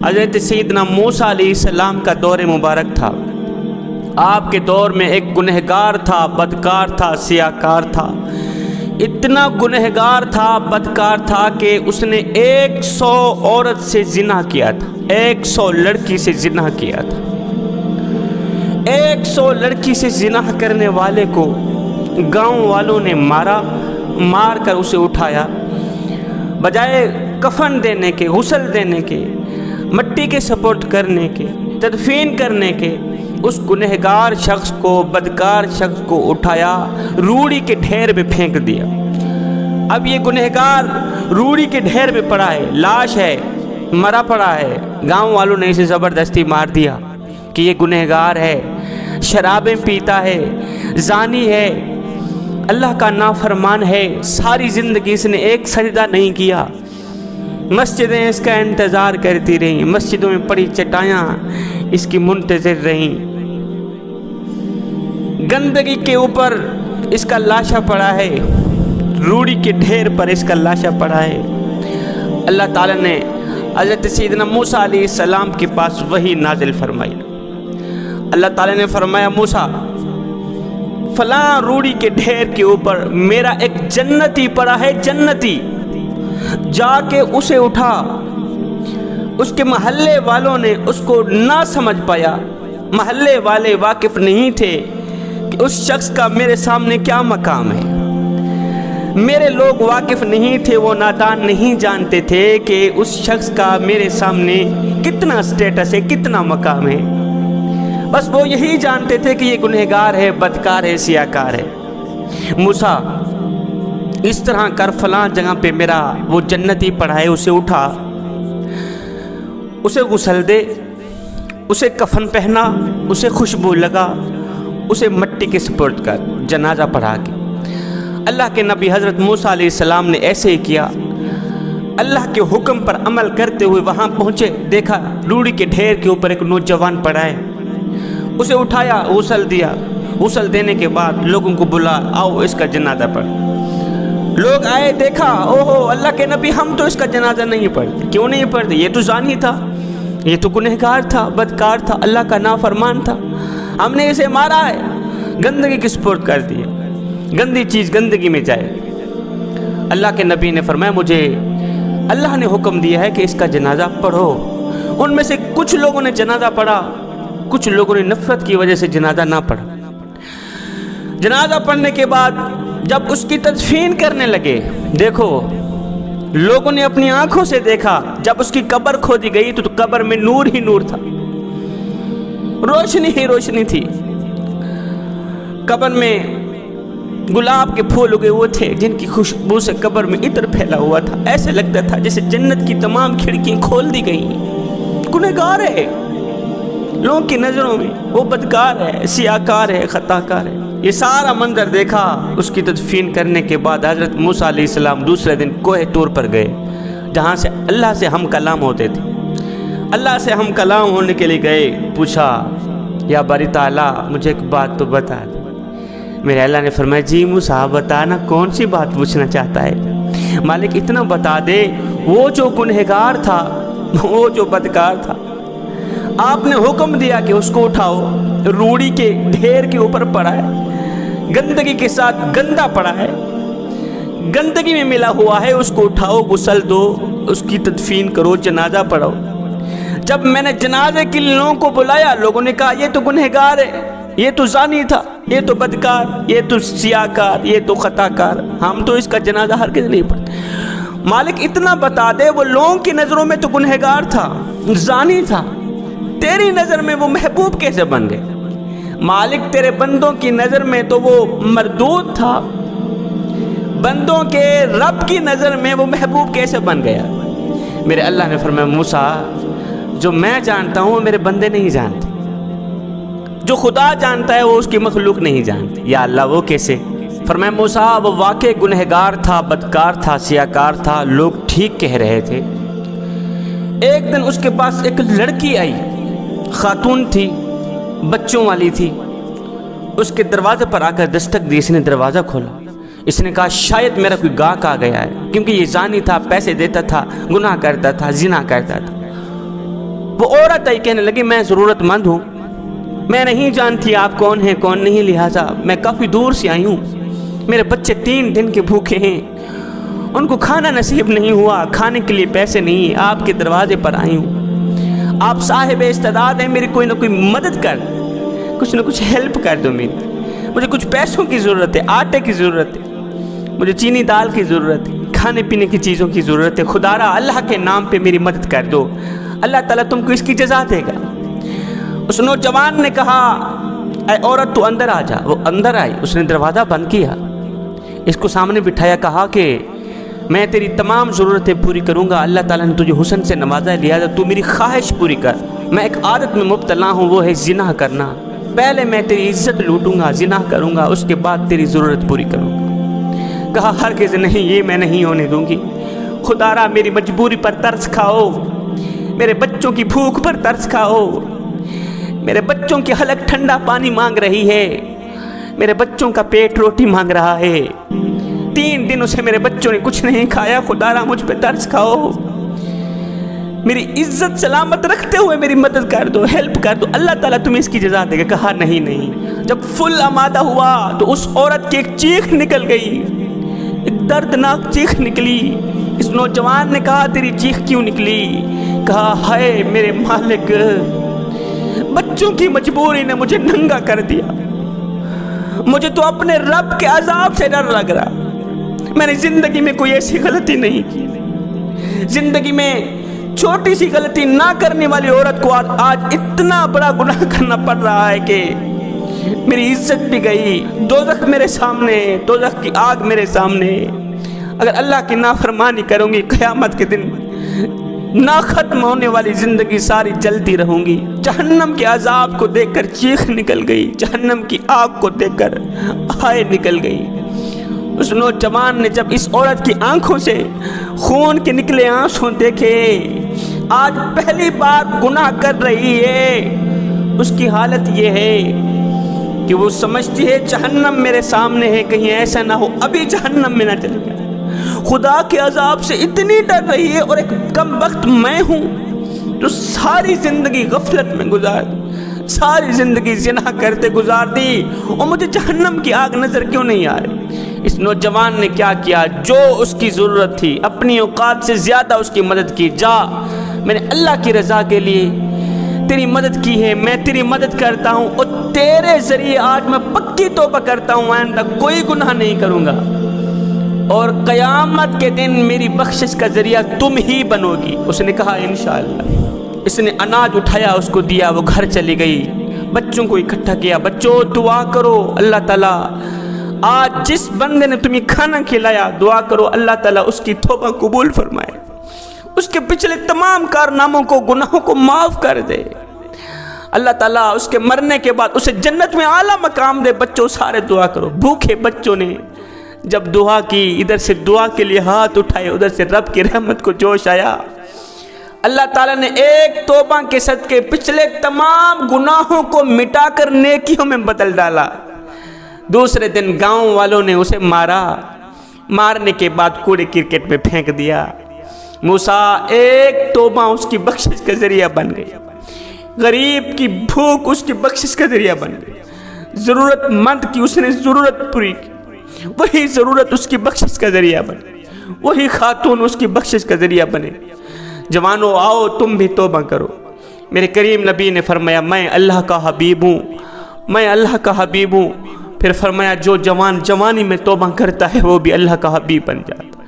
حضرت سیدنا موسیٰ علیہ السلام کا دور مبارک تھا۔ آپ کے دور میں ایک گنہگار تھا، بدکار تھا، سیاکار تھا۔ اتنا گنہگار تھا، بدکار تھا کہ اس نے 100 عورت سے زنا کیا تھا، 100 لڑکی سے زنا کیا تھا۔ 100 لڑکی سے زنا کرنے والے کو گاؤں والوں نے مار کر اسے اٹھایا، بجائے کفن دینے کے، غسل دینے کے، مٹی کے سپورٹ کرنے کے، تدفین کرنے کے، اس گنہگار شخص کو، بدکار شخص کو اٹھایا، روڑی کے ڈھیر پہ پھینک دیا۔ اب یہ گنہگار روڑی کے ڈھیر پہ پڑا ہے، لاش ہے، مرا پڑا ہے۔ گاؤں والوں نے اسے زبردستی مار دیا کہ یہ گنہگار ہے، شرابیں پیتا ہے، زانی ہے، اللہ کا نافرمان ہے۔ ساری زندگی اس نے ایک سجدہ نہیں کیا، مسجدیں اس کا انتظار کرتی رہیں، مسجدوں میں پڑی چٹائیاں اس کی منتظر رہیں، گندگی کے اوپر اس کا لاشا پڑا ہے، روڑی کے ڈھیر پر اس کا لاشا پڑا ہے۔ اللہ تعالیٰ نے حضرت سیدنا موسیٰ علیہ السلام کے پاس وحی نازل فرمائی۔ اللہ تعالیٰ نے فرمایا، موسیٰ فلاں روڑی کے ڈھیر کے اوپر میرا ایک جنتی پڑا ہے، جنتی، جا کے اسے اٹھا۔ اس کے محلے والوں نے اس کو نہ سمجھ پایا، محلے والے واقف نہیں تھے کہ اس شخص کا میرے سامنے کیا مقام ہے، میرے لوگ واقف نہیں تھے، وہ نادان نہیں جانتے تھے کہ اس شخص کا میرے سامنے کتنا سٹیٹس ہے، کتنا مقام ہے۔ بس وہ یہی جانتے تھے کہ یہ گنہگار ہے، بدکار ہے، سیاکار ہے۔ موسیٰ اس طرح کر، فلاں جگہ پہ میرا وہ جنتی پڑا ہے، اسے اٹھا، اسے غسل دے، اسے کفن پہنا، اسے خوشبو لگا، اسے مٹی کے سپرد کر، جنازہ پڑھا کے۔ اللہ کے نبی حضرت موسیٰ علیہ السلام نے ایسے ہی کیا۔ اللہ کے حکم پر عمل کرتے ہوئے وہاں پہنچے، دیکھا روڑی کے ڈھیر کے اوپر ایک نوجوان پڑا ہے، اسے اٹھایا، غسل دیا۔ غسل دینے کے بعد لوگوں کو بلا، آؤ اس کا جنازہ پڑھ۔ لوگ آئے، دیکھا، اوہو اللہ کے نبی ہم تو اس کا جنازہ نہیں پڑھتے۔ کیوں نہیں پڑھتے؟ یہ تو زانی تھا، یہ تو گنہگار تھا، بدکار تھا، اللہ کا نافرمان تھا، ہم نے اسے مارا ہے، گندگی کی سپرد کر دی، گندی چیز گندگی میں جائے۔ اللہ کے نبی نے فرمایا، مجھے اللہ نے حکم دیا ہے کہ اس کا جنازہ پڑھو۔ ان میں سے کچھ لوگوں نے جنازہ پڑھا، کچھ لوگوں نے نفرت کی وجہ سے جنازہ نہ پڑھا۔ جنازہ پڑھنے کے بعد جب اس کی تدفین کرنے لگے، دیکھو لوگوں نے اپنی آنکھوں سے دیکھا، جب اس کی قبر کھودی گئی تو قبر میں نور ہی نور تھا، روشنی ہی روشنی تھی۔ قبر میں گلاب کے پھول اگے ہوئے تھے جن کی خوشبو سے قبر میں عطر پھیلا ہوا تھا، ایسے لگتا تھا جیسے جنت کی تمام کھڑکیاں کھول دی گئیں۔ گنہگار ہے لوگوں کی نظروں میں، وہ بدکار ہے، سیاکار ہے، خطاکار ہے۔ یہ سارا منظر دیکھا۔ اس کی تدفین کرنے کے بعد حضرت موسیٰ علیہ السلام دوسرے دن کوہ طور پر گئے، جہاں سے اللہ سے ہم کلام ہوتے تھے۔ اللہ سے ہم کلام ہونے کے لیے گئے، پوچھا، یا باری تعالیٰ مجھے ایک بات تو بتا دے۔ میرے اللہ نے فرمایا، جی موسیٰ بتانا، کون سی بات پوچھنا چاہتا ہے؟ مالک اتنا بتا دے، وہ جو گنہگار تھا، وہ جو بدکار تھا، آپ نے حکم دیا کہ اس کو اٹھاؤ، روڑی کے ڈھیر کے اوپر پڑا ہے، گندگی کے ساتھ گندا پڑا ہے، گندگی میں ملا ہوا ہے، اس کو اٹھاؤ، غسل دو، اس کی تدفین کرو، جنازہ پڑھو۔ جب میں نے جنازے کے لوگوں کو بلایا، لوگوں نے کہا یہ تو گنہگار ہے، یہ تو زانی تھا، یہ تو بدکار، یہ تو سیاکار، یہ تو خطاکار، ہم تو اس کا جنازہ ہرگز نہیں پڑھتے۔ مالک اتنا بتا دے، وہ لوگوں کی نظروں میں تو گنہگار تھا، زانی تھا، تیری نظر میں وہ محبوب کیسے بن گئے؟ مالک تیرے بندوں کی نظر میں تو وہ مردود تھا، بندوں کے رب کی نظر میں وہ محبوب کیسے بن گیا؟ میرے اللہ نے فرمایا، موسیٰ جو میں جانتا ہوں وہ میرے بندے نہیں جانتے، جو خدا جانتا ہے وہ اس کی مخلوق نہیں جانتی۔ یا اللہ وہ کیسے؟ فرمایا، موسیٰ وہ واقع گنہگار تھا، بدکار تھا، سیاکار تھا، لوگ ٹھیک کہہ رہے تھے۔ ایک دن اس کے پاس ایک لڑکی آئی، خاتون تھی، بچوں والی تھی، اس کے دروازے پر آ کر دستک دی۔ اس نے دروازہ کھولا، اس نے کہا شاید میرا کوئی گاہک آ گیا ہے، کیونکہ یہ زانی تھا، پیسے دیتا تھا، گناہ کرتا تھا، زنا کرتا تھا۔ وہ عورت آئی کہنے لگی میں ضرورت مند ہوں، میں نہیں جانتی آپ کون ہیں کون نہیں، لہٰذا میں کافی دور سے آئی ہوں، میرے بچے 3 دن کے بھوکے ہیں، ان کو کھانا نصیب نہیں ہوا، کھانے کے لیے پیسے نہیں، آپ کے دروازے پر آئی ہوں، آپ صاحب استعداد ہیں، میری کوئی نہ کوئی مدد کر، کچھ نہ کچھ ہیلپ کر دو، مجھے کچھ پیسوں کی ضرورت ہے، آٹے کی ضرورت ہے، مجھے چینی دال کی ضرورت ہے، کھانے پینے کی چیزوں کی ضرورت ہے، خدا را اللہ کے نام پہ میری مدد کر دو، اللہ تعالیٰ تم کو اس کی جزا دے گا۔ اس نوجوان نے کہا اے عورت تو اندر آ جا، وہ اندر آئی، اس نے دروازہ بند کیا، اس کو سامنے بٹھایا، کہا کہ میں تیری تمام ضرورتیں پوری کروں گا، اللہ تعالیٰ نے تجھے حسن سے نوازا ہے، لہٰذا تو میری خواہش پوری کر، میں ایک عادت میں مبتلا ہوں، وہ ہے زنا کرنا، پہلے میں تیری عزت لوٹوں گا، زنا کروں گا، اس کے بعد تیری ضرورت پوری کروں گا۔ کہا ہرگز نہیں، یہ میں نہیں ہونے دوں گی، خدا را میری مجبوری پر ترس کھاؤ، میرے بچوں کی بھوک پر ترس کھاؤ، میرے بچوں کی حلق ٹھنڈا پانی مانگ رہی ہے، میرے بچوں کا پیٹ روٹی مانگ رہا ہے، 3 دنوں سے میرے بچوں نے کچھ نہیں کھایا، خدا را مجھ پہ ترس کھاؤ، میری عزت سلامت رکھتے ہوئے میری مدد کر دو، ہیلپ کر دو، اللہ تعالیٰ تمہیں اس کی جزا دے گا۔ کہا نہیں۔ جب فل آمادہ ہوا تو اس عورت کی ایک چیخ نکل گئی، ایک دردناک چیخ نکلی۔ اس نوجوان نے کہا تیری چیخ کیوں نکلی؟ کہا ہائے میرے مالک، بچوں کی مجبوری نے مجھے ننگا کر دیا، مجھے تو اپنے رب کے عذاب سے ڈر لگ رہا، میں نے زندگی میں کوئی ایسی غلطی نہیں کی، زندگی میں چھوٹی سی غلطی نہ کرنے والی عورت کو آج اتنا بڑا گناہ کرنا پڑ رہا ہے کہ میری عزت بھی گئی، دوزخ میرے سامنے، دوزخ کی آگ میرے سامنے، اگر اللہ کی نافرمانی کروں گی قیامت کے دن نہ ختم ہونے والی زندگی ساری جلتی رہوں گی۔ جہنم کے عذاب کو دیکھ کر چیخ نکل گئی، جہنم کی آگ کو دیکھ کر ہائے نکل گئی۔ اس نوجوان نے جب اس عورت کی آنکھوں سے خون کے نکلے آنسوں دیکھے، آج پہلی بار گناہ کر رہی ہے، اس کی حالت یہ ہے کہ وہ سمجھتی ہے جہنم میرے سامنے ہے، کہیں ایسا نہ ہو ابھی جہنم میں نہ چل جائے، خدا کے عذاب سے اتنی ڈر رہی ہے، اور ایک کم وقت میں ہوں جو ساری زندگی غفلت میں گزار دی، ساری زندگی زنا کرتے گزار دی، اور مجھے جہنم کی آگ نظر کیوں نہیں آ رہی؟ اس نوجوان نے کیا کیا؟ جو اس کی ضرورت تھی اپنی اوقات سے زیادہ اس کی مدد کی۔ جا، میں نے اللہ کی رضا کے لیے تیری مدد کی ہے، میں تیری مدد کرتا ہوں، اور تیرے ذریعے آج میں پکی توبہ کرتا ہوں، آئندہ کوئی گناہ نہیں کروں گا، اور قیامت کے دن میری بخشش کا ذریعہ تم ہی بنو گی۔ اس نے کہا انشاءاللہ۔ اس نے اناج اٹھایا، اس کو دیا، وہ گھر چلی گئی، بچوں کو اکٹھا کیا، بچوں دعا کرو اللہ تعالیٰ آج جس بندے نے تمہیں کھانا کھلایا، دعا کرو اللہ تعالیٰ اس کی توبہ قبول فرمائے، اس کے پچھلے تمام کارناموں کو، گناہوں کو معاف کر دے، اللہ تعالیٰ اس کے مرنے کے بعد اسے جنت میں اعلیٰ مقام دے۔ بچوں سارے دعا کرو۔ بھوکے بچوں نے جب دعا کی، ادھر سے دعا کے لیے ہاتھ اٹھائے، ادھر سے رب کی رحمت کو جوش آیا، اللہ تعالیٰ نے ایک توبہ کے صدقے پچھلے تمام گناہوں کو مٹا کر نیکیوں میں بدل ڈالا۔ دوسرے دن گاؤں والوں نے اسے مارا، مارنے کے بعد کوڑے کرکٹ میں پھینک دیا۔ موسیٰ ایک توبہ اس کی بخشش کا ذریعہ بن گئی، غریب کی بھوک اس کی بخشش کا ذریعہ بن گئی، ضرورت مند کی اس نے ضرورت پوری کی، وہی ضرورت اس کی بخشش کا ذریعہ بنے، وہی خاتون اس کی بخشش کا ذریعہ بنے۔ جوانوں آؤ تم بھی توبہ کرو۔ میرے کریم نبی نے فرمایا میں اللہ کا حبیب ہوں، میں اللہ کا حبیب ہوں۔ پھر فرمایا جو جوان جوانی میں توبہ کرتا ہے وہ بھی اللہ کا حبیب بن جاتا ہے۔